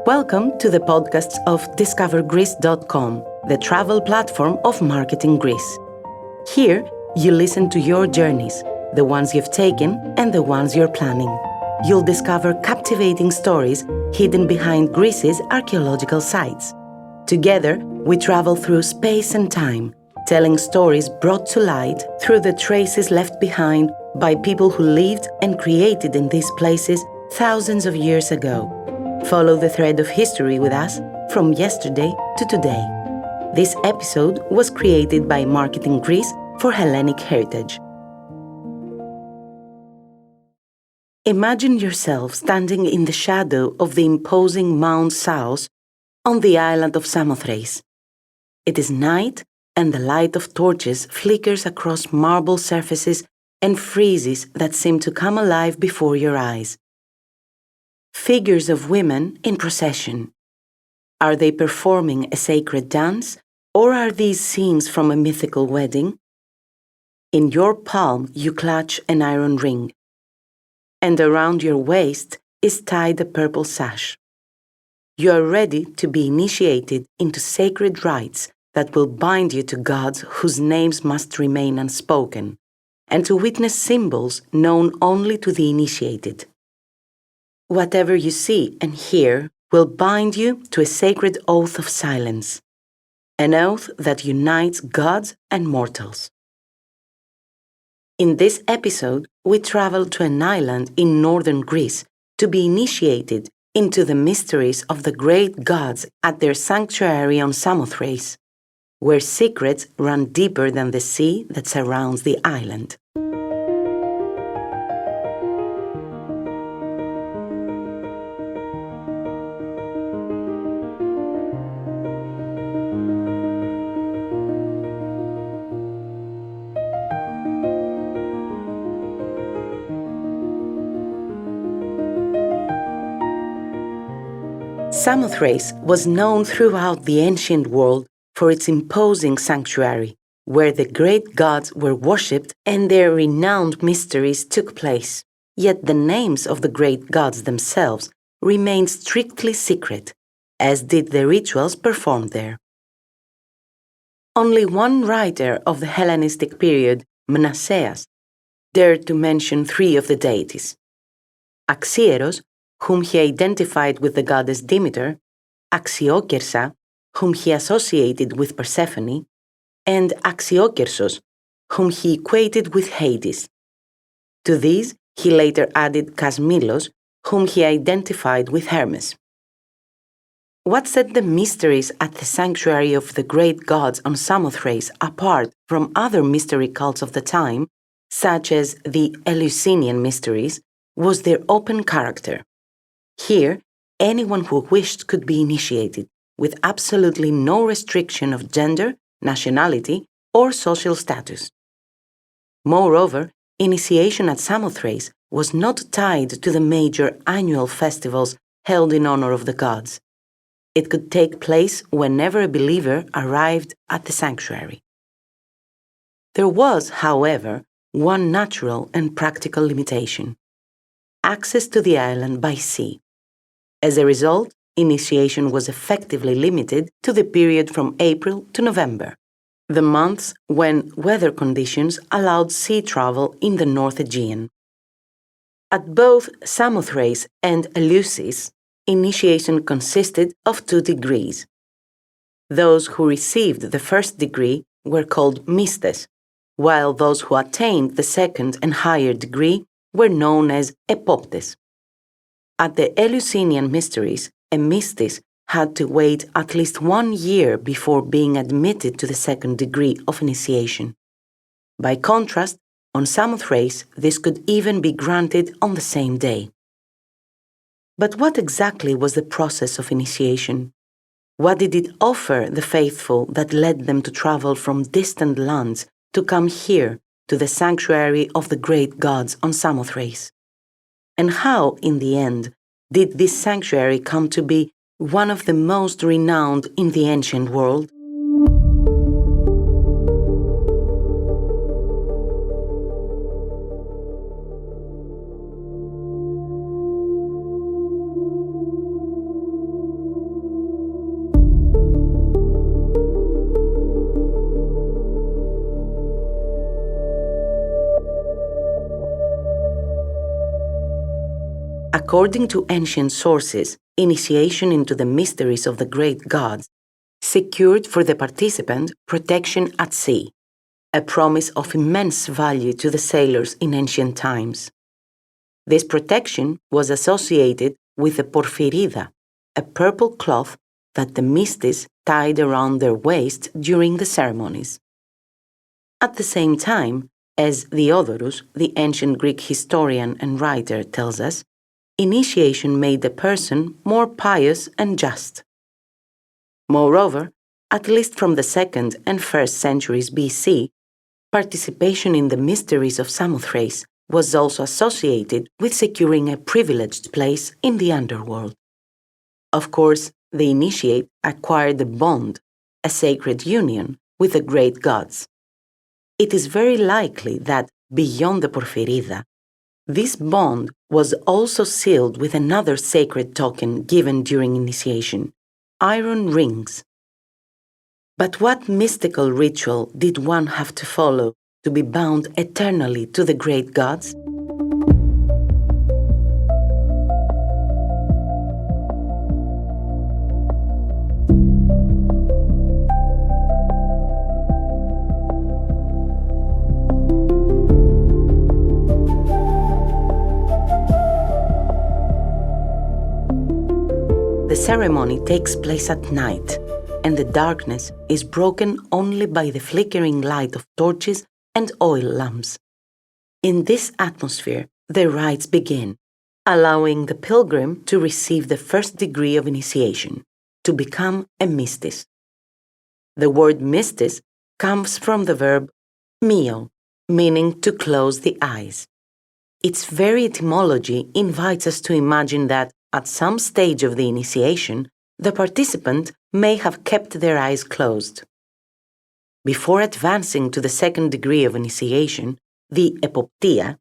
Welcome to the podcasts of DiscoverGreece.com, the travel platform of Marketing Greece. Here, you listen to your journeys, the ones you've taken and the ones you're planning. You'll discover captivating stories hidden behind Greece's archaeological sites. Together, we travel through space and time, telling stories brought to light through the traces left behind by people who lived and created in these places thousands of years ago. Follow the thread of history with us from yesterday to today. This episode was created by Marketing Greece for Hellenic Heritage. Imagine yourself standing in the shadow of the imposing Mount Saos on the island of Samothrace. It is night, and the light of torches flickers across marble surfaces and friezes that seem to come alive before your eyes. Figures of women in procession. Are they performing a sacred dance, or are these scenes from a mythical wedding? In your palm you clutch an iron ring, and around your waist is tied a purple sash. You are ready to be initiated into sacred rites that will bind you to gods whose names must remain unspoken, and to witness symbols known only to the initiated. Whatever you see and hear will bind you to a sacred oath of silence, an oath that unites gods and mortals. In this episode, we travel to an island in northern Greece to be initiated into the mysteries of the great gods at their sanctuary on Samothrace, where secrets run deeper than the sea that surrounds the island. Samothrace was known throughout the ancient world for its imposing sanctuary, where the great gods were worshipped and their renowned mysteries took place. Yet the names of the great gods themselves remained strictly secret, as did the rituals performed there. Only one writer of the Hellenistic period, Mnaseas, dared to mention three of the deities: Axieros, whom he identified with the goddess Demeter, Axiokersa, whom he associated with Persephone, and Axiokersos, whom he equated with Hades. To these, he later added Kasmilos, whom he identified with Hermes. What set the mysteries at the sanctuary of the great gods on Samothrace apart from other mystery cults of the time, such as the Eleusinian mysteries, was their open character. Here, anyone who wished could be initiated, with absolutely no restriction of gender, nationality, or social status. Moreover, initiation at Samothrace was not tied to the major annual festivals held in honor of the gods. It could take place whenever a believer arrived at the sanctuary. There was, however, one natural and practical limitation: access to the island by sea. As a result, initiation was effectively limited to the period from April to November, the months when weather conditions allowed sea travel in the North Aegean. At both Samothrace and Eleusis, initiation consisted of 2 degrees. Those who received the first degree were called mystes, while those who attained the second and higher degree were known as epoptes. At the Eleusinian mysteries, a mystis had to wait at least 1 year before being admitted to the second degree of initiation. By contrast, on Samothrace, this could even be granted on the same day. But what exactly was the process of initiation? What did it offer the faithful that led them to travel from distant lands to come here to the sanctuary of the great gods on Samothrace? And how, in the end, did this sanctuary come to be one of the most renowned in the ancient world? According to ancient sources, initiation into the mysteries of the great gods secured for the participant protection at sea, a promise of immense value to the sailors in ancient times. This protection was associated with the porphyrida, a purple cloth that the mystis tied around their waist during the ceremonies. At the same time, as Diodorus, the ancient Greek historian and writer, tells us, initiation made the person more pious and just. Moreover, at least from the 2nd and 1st centuries BC, participation in the mysteries of Samothrace was also associated with securing a privileged place in the underworld. Of course, the initiate acquired a bond, a sacred union, with the great gods. It is very likely that, beyond the porphyrida, this bond was also sealed with another sacred token given during initiation, iron rings. But what mystical ritual did one have to follow to be bound eternally to the great gods? The ceremony takes place at night, and the darkness is broken only by the flickering light of torches and oil lamps. In this atmosphere, the rites begin, allowing the pilgrim to receive the first degree of initiation, to become a mystis. The word mystis comes from the verb mio, meaning to close the eyes. Its very etymology invites us to imagine that, at some stage of the initiation, the participant may have kept their eyes closed. Before advancing to the 2nd degree of initiation, the epoptia,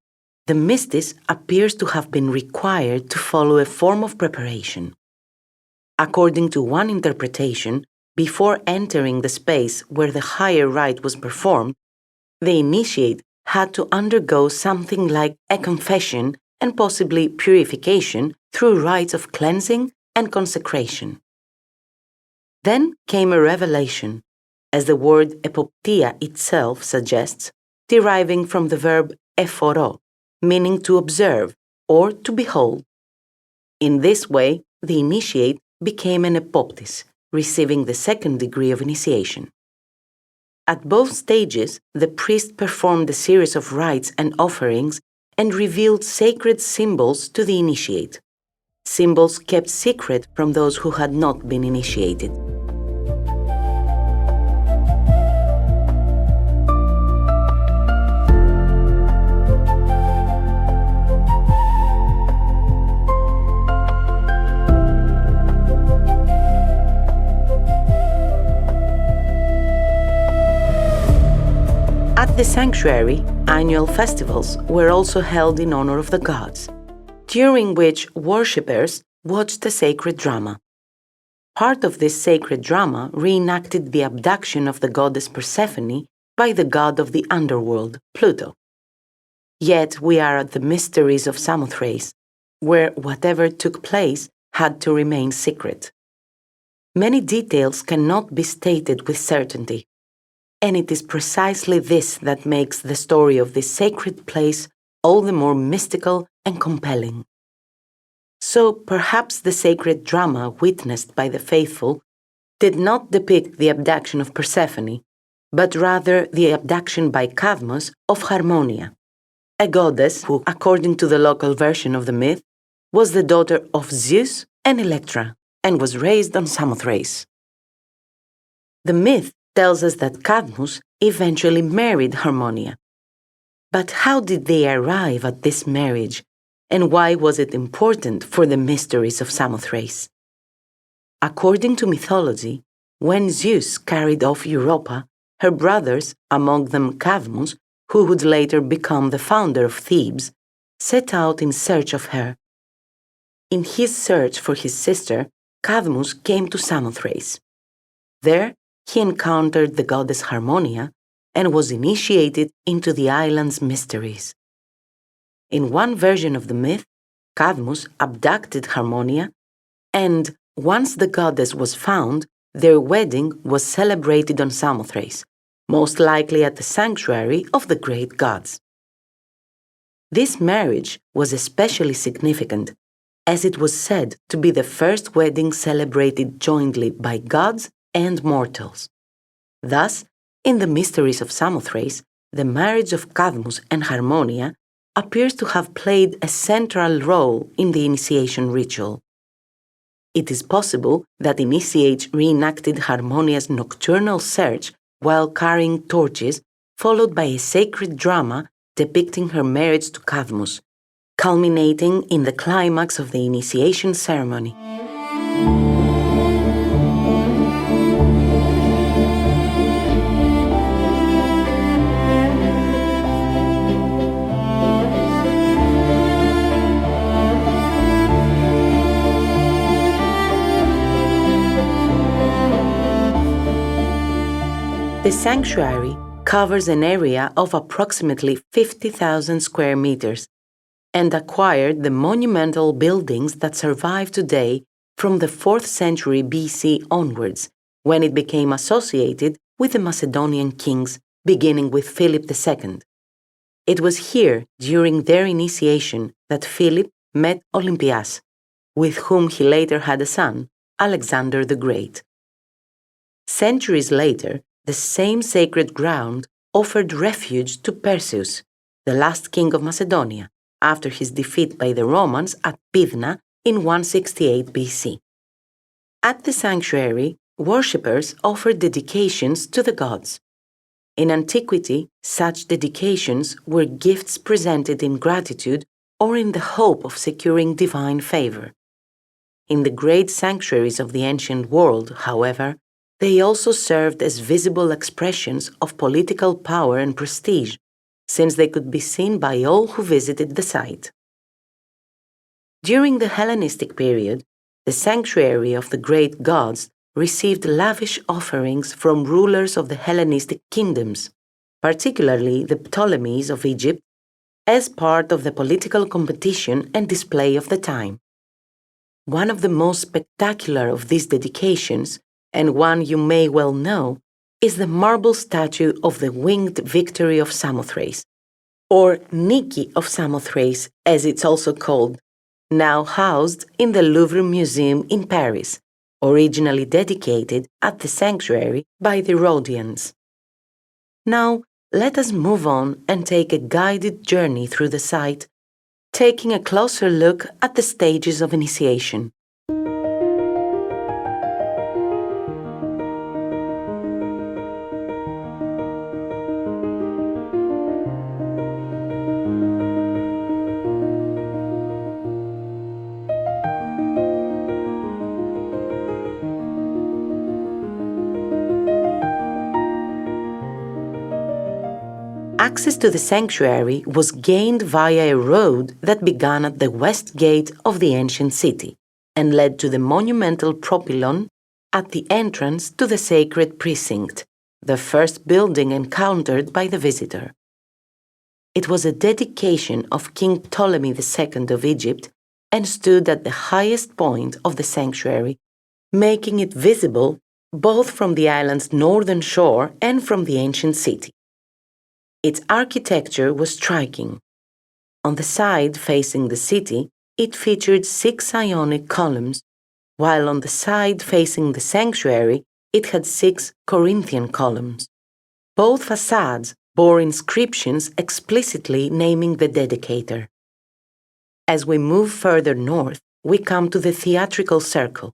the mystis appears to have been required to follow a form of preparation. According to one interpretation, before entering the space where the higher rite was performed, the initiate had to undergo something like a confession and possibly purification through rites of cleansing and consecration. Then came a revelation, as the word epoptia itself suggests, deriving from the verb ephoro, meaning to observe or to behold. In this way, the initiate became an epoptis, receiving the 2nd degree of initiation. At both stages, the priest performed a series of rites and offerings and revealed sacred symbols to the initiate, symbols kept secret from those who had not been initiated. At the sanctuary, annual festivals were also held in honor of the gods, during which worshippers watched a sacred drama. Part of this sacred drama reenacted the abduction of the goddess Persephone by the god of the Underworld, Pluto. Yet we are at the mysteries of Samothrace, where whatever took place had to remain secret. Many details cannot be stated with certainty, and it is precisely this that makes the story of this sacred place all the more mystical and compelling. So perhaps the sacred drama witnessed by the faithful did not depict the abduction of Persephone, but rather the abduction by Cadmos of Harmonia, a goddess who, according to the local version of the myth, was the daughter of Zeus and Electra and was raised on Samothrace. The myth tells us that Cadmus eventually married Harmonia. But how did they arrive at this marriage, and why was it important for the mysteries of Samothrace? According to mythology, when Zeus carried off Europa, her brothers, among them Cadmus, who would later become the founder of Thebes, set out in search of her. In his search for his sister, Cadmus came to Samothrace. There, he encountered the goddess Harmonia and was initiated into the island's mysteries. In one version of the myth, Cadmus abducted Harmonia, and once the goddess was found, their wedding was celebrated on Samothrace, most likely at the sanctuary of the great gods. This marriage was especially significant, as it was said to be the first wedding celebrated jointly by gods and mortals. Thus, in the mysteries of Samothrace, the marriage of Cadmus and Harmonia appears to have played a central role in the initiation ritual. It is possible that initiates reenacted Harmonia's nocturnal search while carrying torches, followed by a sacred drama depicting her marriage to Cadmus, culminating in the climax of the initiation ceremony. The sanctuary covers an area of approximately 50,000 square meters and acquired the monumental buildings that survive today from the 4th century BC onwards, when it became associated with the Macedonian kings, beginning with Philip II. It was here, during their initiation, that Philip met Olympias, with whom he later had a son, Alexander the Great. Centuries later, the same sacred ground offered refuge to Perseus, the last king of Macedonia, after his defeat by the Romans at Pydna in 168 BC. At the sanctuary, worshippers offered dedications to the gods. In antiquity, such dedications were gifts presented in gratitude or in the hope of securing divine favor. In the great sanctuaries of the ancient world, however, they also served as visible expressions of political power and prestige, since they could be seen by all who visited the site. During the Hellenistic period, the sanctuary of the great gods received lavish offerings from rulers of the Hellenistic kingdoms, particularly the Ptolemies of Egypt, as part of the political competition and display of the time. One of the most spectacular of these dedications, and one you may well know, is the marble statue of the Winged Victory of Samothrace, or Nike of Samothrace as it's also called, now housed in the Louvre Museum in Paris, originally dedicated at the sanctuary by the Rhodians. Now, let us move on and take a guided journey through the site, taking a closer look at the stages of initiation. Access to the sanctuary was gained via a road that began at the west gate of the ancient city and led to the monumental propylon at the entrance to the sacred precinct, the first building encountered by the visitor. It was a dedication of King Ptolemy II of Egypt and stood at the highest point of the sanctuary, making it visible both from the island's northern shore and from the ancient city. Its architecture was striking. On the side facing the city, it featured 6 Ionic columns, while on the side facing the sanctuary, it had 6 Corinthian columns. Both facades bore inscriptions explicitly naming the dedicator. As we move further north, we come to the theatrical circle,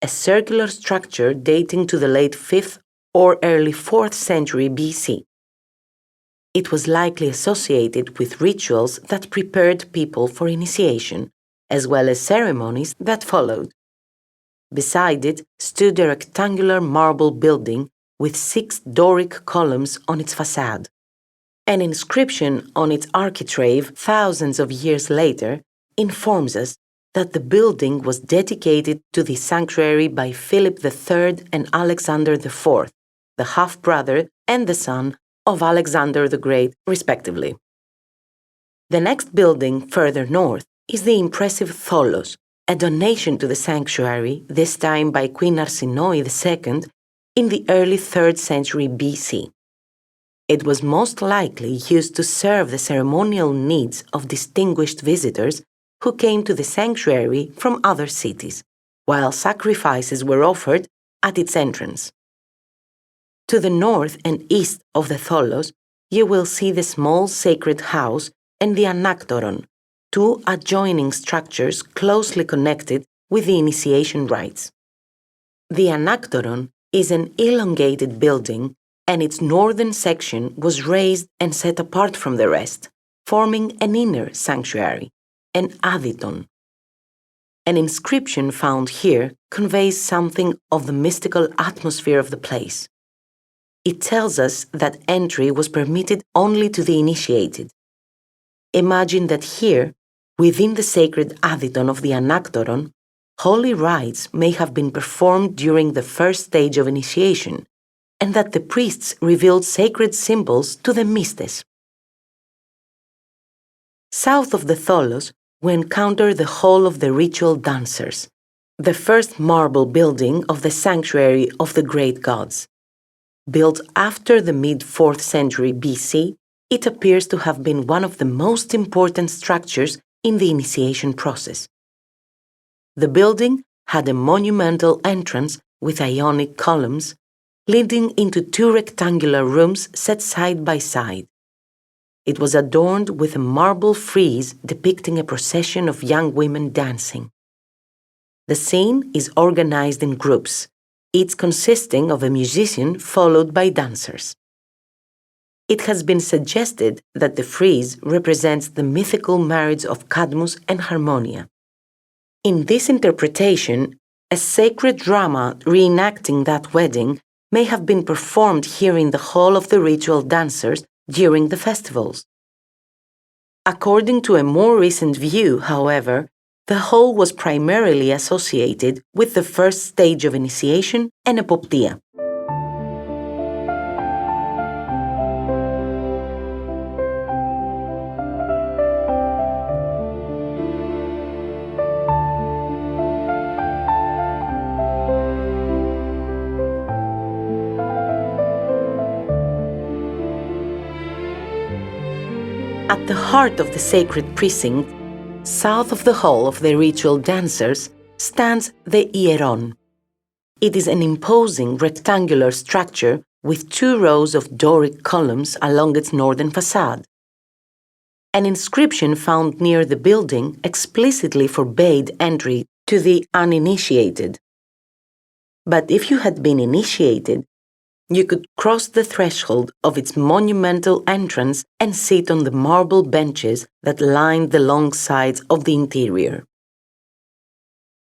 a circular structure dating to the late 5th or early 4th century BC. It was likely associated with rituals that prepared people for initiation, as well as ceremonies that followed. Beside it stood a rectangular marble building with 6 Doric columns on its facade. An inscription on its architrave thousands of years later informs us that the building was dedicated to the sanctuary by Philip III and Alexander IV, the half-brother and the son of Alexander the Great, respectively. The next building further north is the impressive tholos, a donation to the sanctuary, this time by Queen Arsinoi II in the early 3rd century BC. It was most likely used to serve the ceremonial needs of distinguished visitors who came to the sanctuary from other cities, while sacrifices were offered at its entrance. To the north and east of the tholos, you will see the small sacred house and the anaktoron, two adjoining structures closely connected with the initiation rites. The anaktoron is an elongated building, and its northern section was raised and set apart from the rest, forming an inner sanctuary, an aditon. An inscription found here conveys something of the mystical atmosphere of the place. It tells us that entry was permitted only to the initiated. Imagine that here, within the sacred aditon of the anaktoron, holy rites may have been performed during the first stage of initiation, and that the priests revealed sacred symbols to the mystes. South of the tholos, we encounter the Hall of the Ritual Dancers, the first marble building of the sanctuary of the great gods. Built after the mid-4th century BC, it appears to have been one of the most important structures in the initiation process. The building had a monumental entrance with Ionic columns, leading into two rectangular rooms set side by side. It was adorned with a marble frieze depicting a procession of young women dancing. The scene is organized in groups, each consisting of a musician followed by dancers. It has been suggested that the frieze represents the mythical marriage of Cadmus and Harmonia. In this interpretation, a sacred drama reenacting that wedding may have been performed here in the Hall of the Ritual Dancers during the festivals. According to a more recent view, however, the hall was primarily associated with the first stage of initiation and epoptia. At the heart of the sacred precinct, south of the Hall of the Ritual Dancers, stands the Hieron. It is an imposing rectangular structure with two rows of Doric columns along its northern facade. An inscription found near the building explicitly forbade entry to the uninitiated. But if you had been initiated, you could cross the threshold of its monumental entrance and sit on the marble benches that lined the long sides of the interior.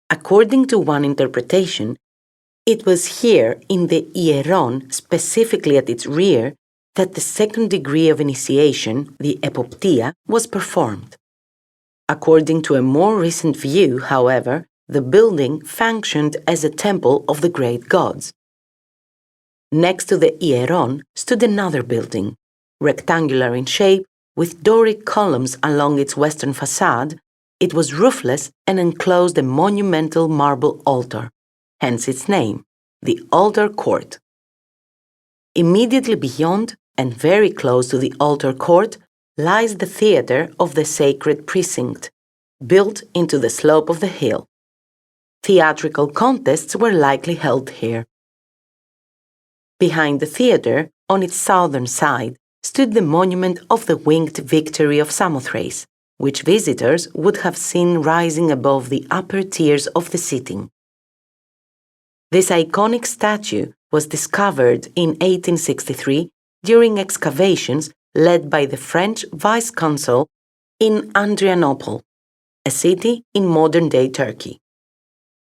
According to one interpretation, it was here in the Hieron, specifically at its rear, that the second degree of initiation, the epoptia, was performed. According to a more recent view, however, the building functioned as a temple of the great gods. Next to the Hieron stood another building, rectangular in shape, with Doric columns along its western facade. It was roofless and enclosed a monumental marble altar, hence its name, the altar court. Immediately beyond, and very close to the altar court, lies the theater of the sacred precinct, built into the slope of the hill. Theatrical contests were likely held here. Behind the theater, on its southern side, stood the monument of the Winged Victory of Samothrace, which visitors would have seen rising above the upper tiers of the city. This iconic statue was discovered in 1863 during excavations led by the French vice-consul in Adrianople, a city in modern-day Turkey.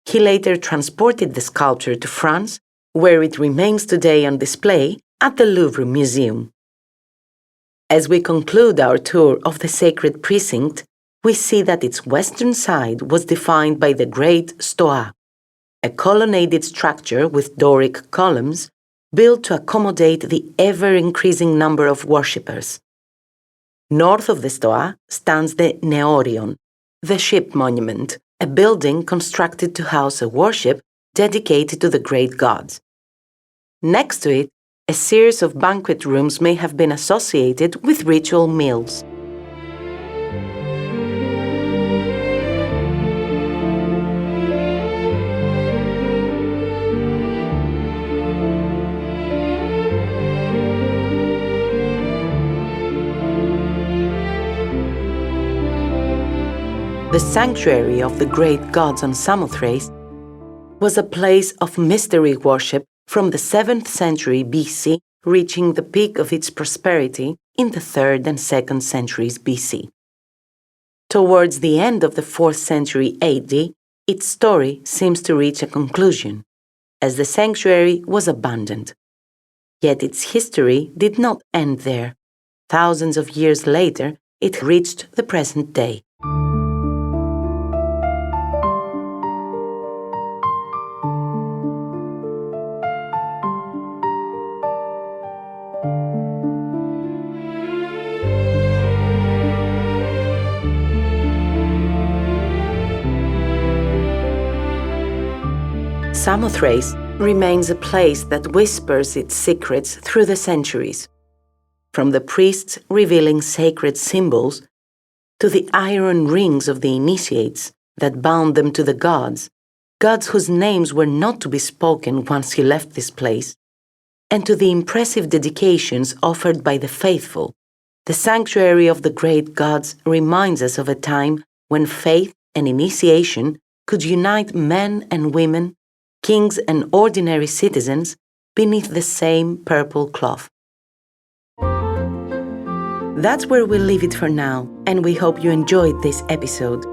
He later transported the sculpture to France, where it remains today on display at the Louvre Museum. As we conclude our tour of the sacred precinct, we see that its western side was defined by the Great Stoa, a colonnaded structure with Doric columns built to accommodate the ever-increasing number of worshippers. North of the Stoa stands the Neorion, the Ship Monument, a building constructed to house a worship dedicated to the great gods. Next to it, a series of banquet rooms may have been associated with ritual meals. The sanctuary of the great gods on Samothrace was a place of mystery worship from the 7th century BC, reaching the peak of its prosperity in the 3rd and 2nd centuries BC. Towards the end of the 4th century AD, its story seems to reach a conclusion, as the sanctuary was abandoned. Yet its history did not end there. Thousands of years later, it reached the present day. Samothrace remains a place that whispers its secrets through the centuries. From the priests revealing sacred symbols to the iron rings of the initiates that bound them to the gods, gods whose names were not to be spoken once he left this place, and to the impressive dedications offered by the faithful, the sanctuary of the great gods reminds us of a time when faith and initiation could unite men and women, kings and ordinary citizens beneath the same purple cloth. That's where we'll leave it for now, and we hope you enjoyed this episode.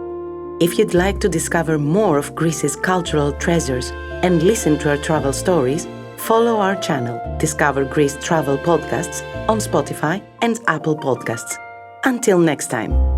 If you'd like to discover more of Greece's cultural treasures and listen to our travel stories, follow our channel, Discover Greece Travel Podcasts, on Spotify and Apple Podcasts. Until next time.